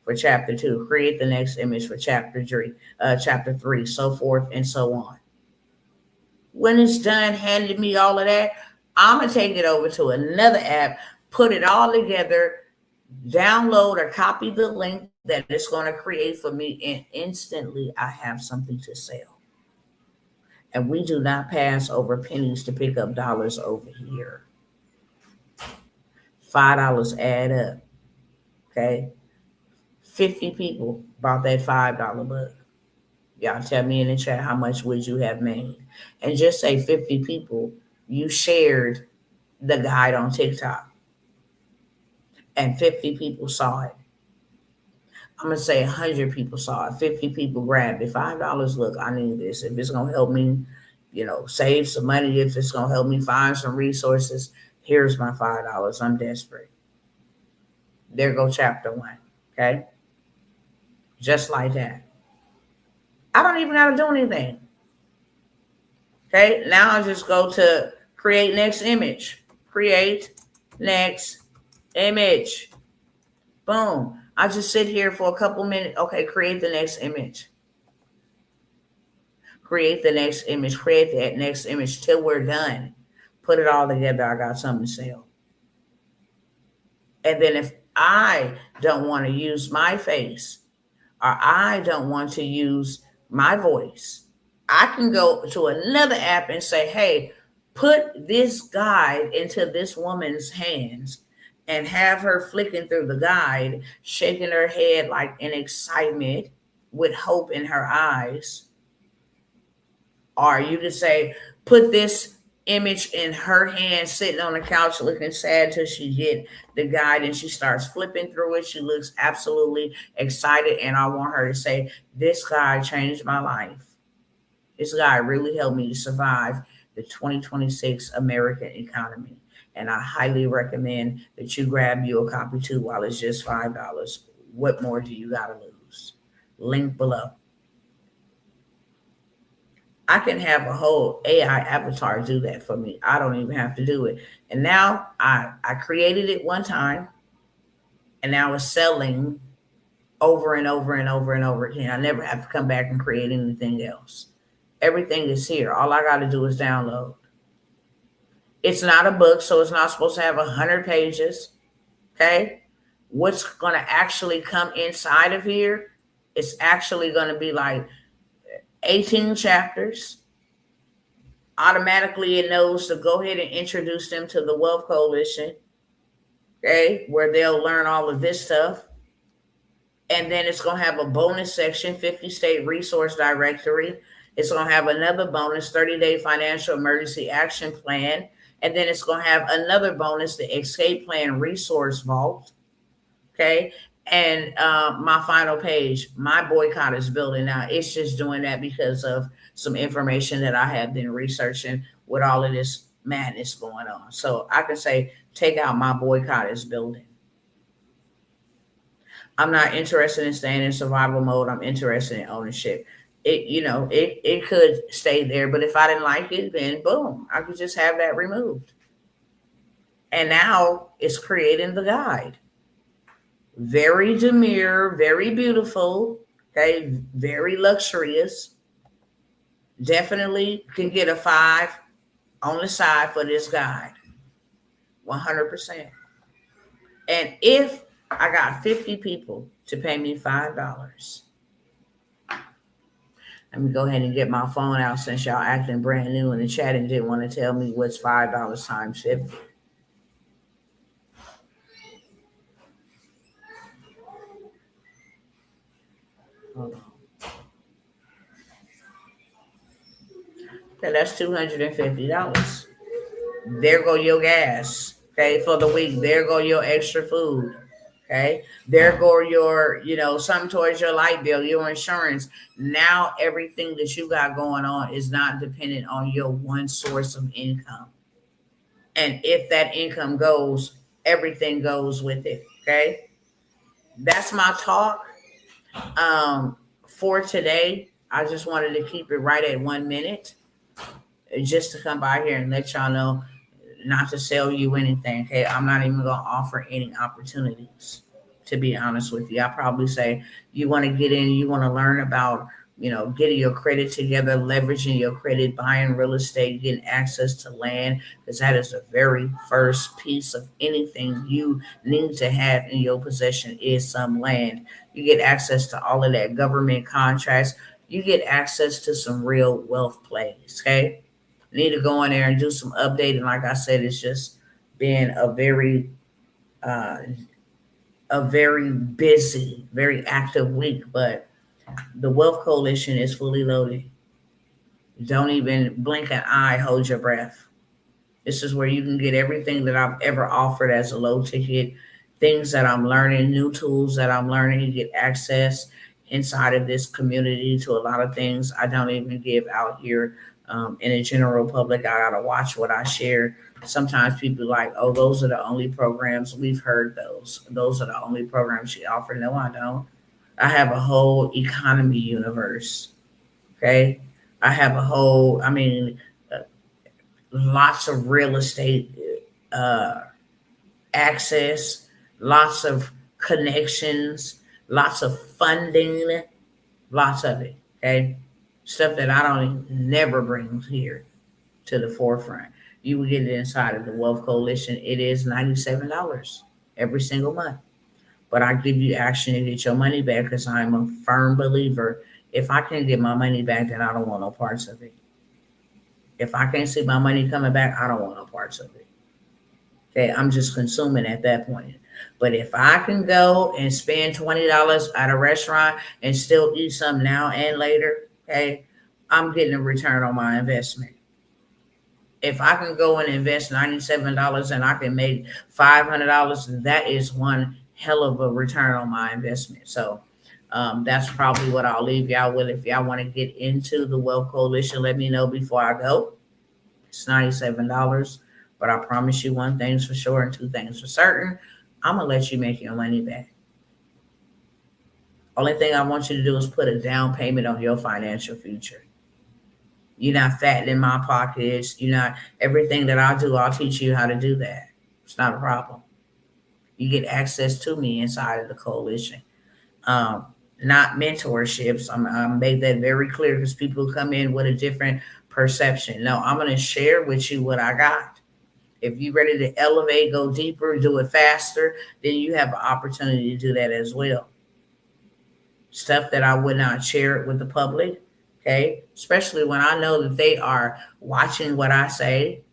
for chapter 2, create the next image for chapter 3, so forth and so on. When it's done handing me all of that, I'm going to take it over to another app, put it all together, download or copy the link that it's going to create for me, and instantly I have something to sell. And we do not pass over pennies to pick up dollars over here. $5 add up. Okay. 50 people bought that $5 book. Y'all tell me in the chat, how much would you have made? And just say 50 people, you shared the guide on TikTok and 50 people saw it. I'm going to say 100 people saw it. 50 people grabbed it. $5, look, I need this. If it's going to help me, save some money, if it's going to help me find some resources, here's my $5. I'm desperate. There go chapter 1. Okay. Just like that. I don't even have to do anything. Okay. Now I just go to create next image. Create next image. Boom. I just sit here for a couple minutes. Okay. Create the next image. Create the next image. Create that next image till we're done. Put it all together. I got something to sell. And then if I don't want to use my face, or I don't want to use my voice, I can go to another app and say, hey, put this guide into this woman's hands and have her flicking through the guide, shaking her head like in excitement with hope in her eyes. Or you could say, put this image in her hand sitting on the couch looking sad till she get the guide and she starts flipping through it. She looks absolutely excited, and I want her to say, this guide changed my life. This guide really helped me to survive the 2026 American economy, and I highly recommend that you grab you a copy too while it's just $5. What more do you gotta lose? Link below. I can have a whole AI avatar do that for me. I don't even have to do it. And now I created it one time, and now it's selling over and over and over and over again. I never have to come back and create anything else. Everything is here. All I got to do is download. It's not a book, so it's not supposed to have 100 pages. Okay? What's going to actually come inside of here? It's actually going to be like 18 chapters. Automatically it knows to go ahead and introduce them to the Wealth Coalition, okay, where they'll learn all of this stuff. And then it's going to have a bonus section, 50 state resource directory. It's going to have another bonus, 30-day financial emergency action plan. And then it's going to have another bonus, the escape plan resource vault. Okay. And my final page, my boycott is building now. It's just doing that because of some information that I have been researching with all of this madness going on. So I can say, take out my boycott is building. I'm not interested in staying in survival mode. I'm interested in ownership. It could stay there, but if I didn't like it, then boom, I could just have that removed. And now it's creating the guide. Very demure, very beautiful, okay, very luxurious. Definitely can get a 5 on the side for this guide. 100%. And if I got 50 people to pay me $5, let me go ahead and get my phone out since y'all acting brand new in the chat and didn't want to tell me what's $5 times 50. Hold on. Okay, that's $250. There go your gas. Okay, for the week. There go your extra food. Okay. There go your, something towards your light bill, your insurance. Now everything that you got going on is not dependent on your one source of income. And if that income goes, everything goes with it. Okay. That's my talk. For today, I just wanted to keep it right at 1 minute, just to come by here and let y'all know not to sell you anything. Okay. I'm not even going to offer any opportunities, to be honest with you. I probably say you want to get in, you want to learn about, getting your credit together, leveraging your credit, buying real estate, getting access to land, because that is the very first piece of anything you need to have in your possession is some land. You get access to all of that government contracts. You get access to some real wealth plays. Okay. Need to go in there and do some updating. Like I said, it's just been uh, a very busy, very active week, but the Wealth Coalition is fully loaded. Don't even blink an eye, hold your breath. This is where you can get everything that I've ever offered as a low ticket, things that I'm learning, new tools that I'm learning. You get access inside of this community to a lot of things I don't even give out here in the general public. I got to watch what I share. Sometimes people are like, oh, those are the only programs. We've heard those. Those are the only programs she offered. No, I don't. I have a whole economy universe. Okay. I have lots of real estate access, lots of connections, lots of funding, lots of it. Okay. Stuff that I don't never bring here to the forefront. You will get it inside of the Wealth Coalition. It is $97 every single month. But I give you action to get your money back because I'm a firm believer. If I can't get my money back, then I don't want no parts of it. If I can't see my money coming back, I don't want no parts of it. Okay, I'm just consuming at that point. But if I can go and spend $20 at a restaurant and still eat some now and later, okay, I'm getting a return on my investment. If I can go and invest $97 and I can make $500, that is one hell of a return on my investment. So that's probably what I'll leave y'all with. If y'all want to get into the Wealth Coalition, let me know before I go. It's $97, but I promise you one thing's for sure and two things for certain. I'm going to let you make your money back. Only thing I want you to do is put a down payment on your financial future. You're not fattening my pockets. You're not everything that I do. I'll teach you how to do that. It's not a problem. You get access to me inside of the coalition. Not mentorships. I made that very clear because people come in with a different perception. No, I'm going to share with you what I got. If you're ready to elevate, go deeper, do it faster, then you have an opportunity to do that as well. Stuff that I would not share with the public. Okay, especially when I know that they are watching what I say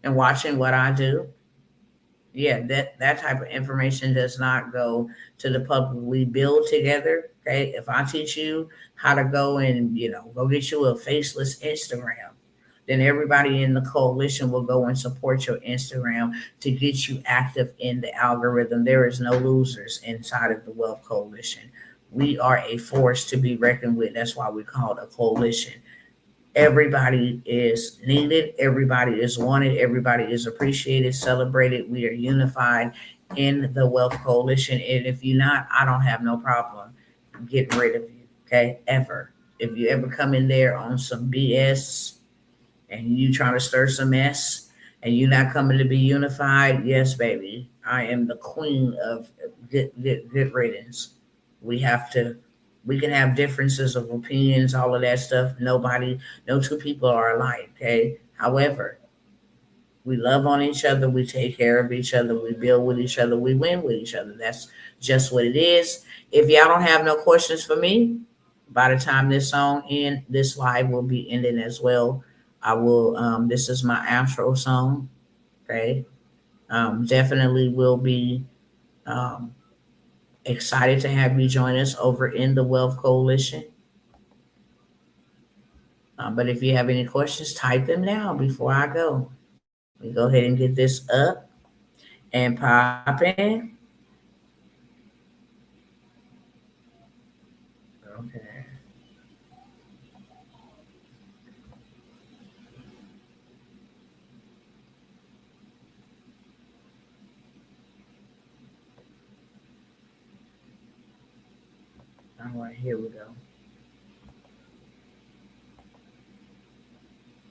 and watching what I do. Yeah, that type of information does not go to the public. We build together. Okay, if I teach you how to go and go get you a faceless Instagram, then everybody in the coalition will go and support your Instagram to get you active in the algorithm. There is no losers inside of the Wealth Coalition. We are a force to be reckoned with. That's why we call it a coalition. Everybody is needed. Everybody is wanted. Everybody is appreciated, celebrated. We are unified in the Wealth Coalition. And if you're not, I don't have no problem getting rid of you. Okay, ever. If you ever come in there on some BS and you trying to stir some mess and you're not coming to be unified, yes, baby, I am the queen of good riddance. We can have differences of opinions, all of that stuff. No two people are alike, okay? However, we love on each other. We take care of each other. We build with each other. We win with each other. That's just what it is. If y'all don't have no questions for me, by the time this song ends, this live will be ending as well. I will, this is my outro song, okay? Definitely will be excited to have you join us over in the Wealth Coalition. But if you have any questions, type them now before I go. We go ahead and get this up and pop in. All right, here we go.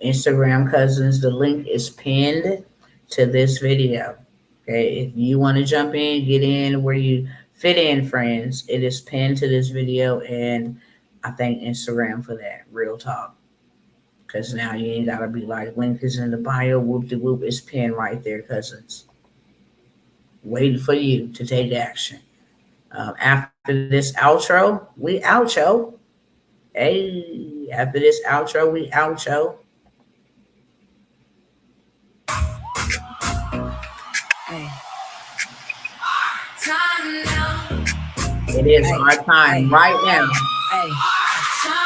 Instagram cousins, the link is pinned to this video. Okay, if you want to jump in, get in where you fit in, friends, it is pinned to this video, and I thank Instagram for that. Real talk. Because now you ain't gotta be like, link is in the bio, whoop de whoop, it's pinned right there, cousins. Waiting for you to take action. After this outro, we outro. Hey, after this outro, we outro. It is our time right now.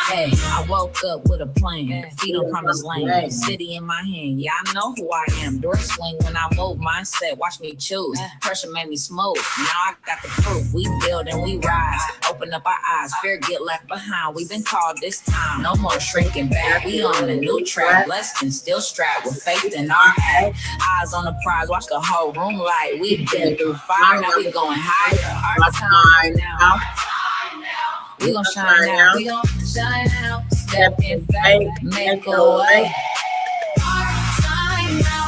Hey, I woke up with a plan, feet on promised land, city in my hand. Yeah, I know who I am. Door swing when I move, mindset, watch me choose. Pressure made me smooth. Now I got the proof. We build and we rise. Open up our eyes, fear get left behind. We've been called this time. No more shrinking back. We on a new track, blessed and still strapped with faith in our act. Eyes on the prize, watch the whole room light. We've been through fire, now we going higher. Our time now. We gon' shine out. We gon' shine out. Step in faith, make a way.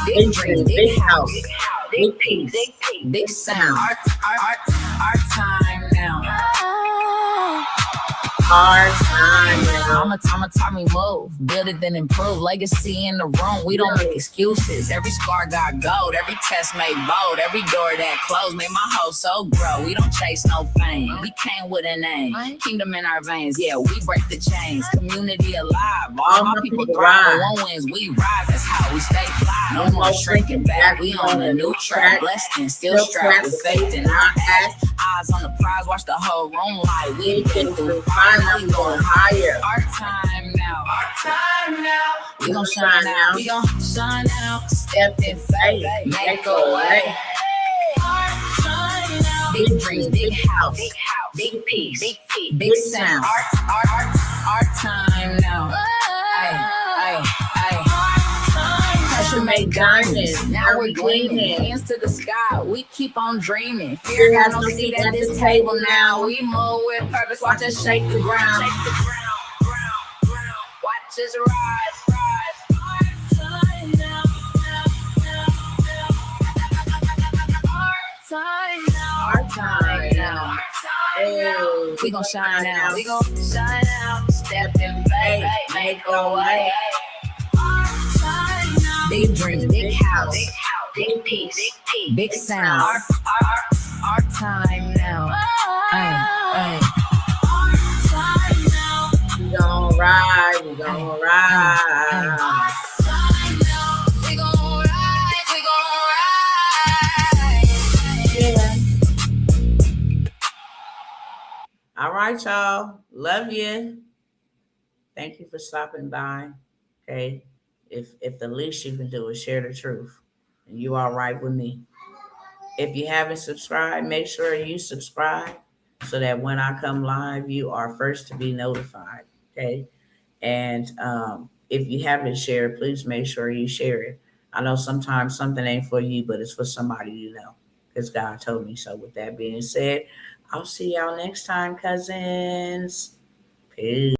Big dream, big house, big peace, big sound. Our time now. Our time now. I'ma taught me move, build it then improve. Legacy in the room, we don't make excuses. Every scar got gold, every test made bold, every door that closed made my whole soul grow. We don't chase no fame, we came with a name. Kingdom in our veins, yeah, we break the chains. Community alive, all my people thrive. One wins, we rise, that's how we stay fly. No more shrinking back, we on a new track. Blessed and still strapped with faith in our ass. Eyes on the prize, watch the whole room light. We been through fire, now we going higher. Our time now. Our time now. We gon' shine out. We gon' shine out. Step in faith, make a way. Our time now. Big dreams, big house, big peace, big sound. Our time now. Ay. Pressure made diamonds. Now we're gleaming. Hands to the sky. We keep on dreaming. Fear got no seat at this table now. We move with purpose. Watch us shake the ground. Watch us rise. Our time now. Hey, we gon' shine out. We gon' shine out. Step in faith, make a way. Big dreams, big house, big peace, big sound. Our time now. Ay. We gon' ride, we gon' ride. We gon' ride, we gon' ride. Yeah. All right, y'all. Love you. Thank you for stopping by. Okay. If the least you can do is share the truth, and you all right with me. If you haven't subscribed, make sure you subscribe so that when I come live, you are first to be notified. Okay. And if you haven't shared, please make sure you share it. I know sometimes something ain't for you, but it's for somebody you know, because God told me so. With that being said, I'll see y'all next time, cousins. Peace.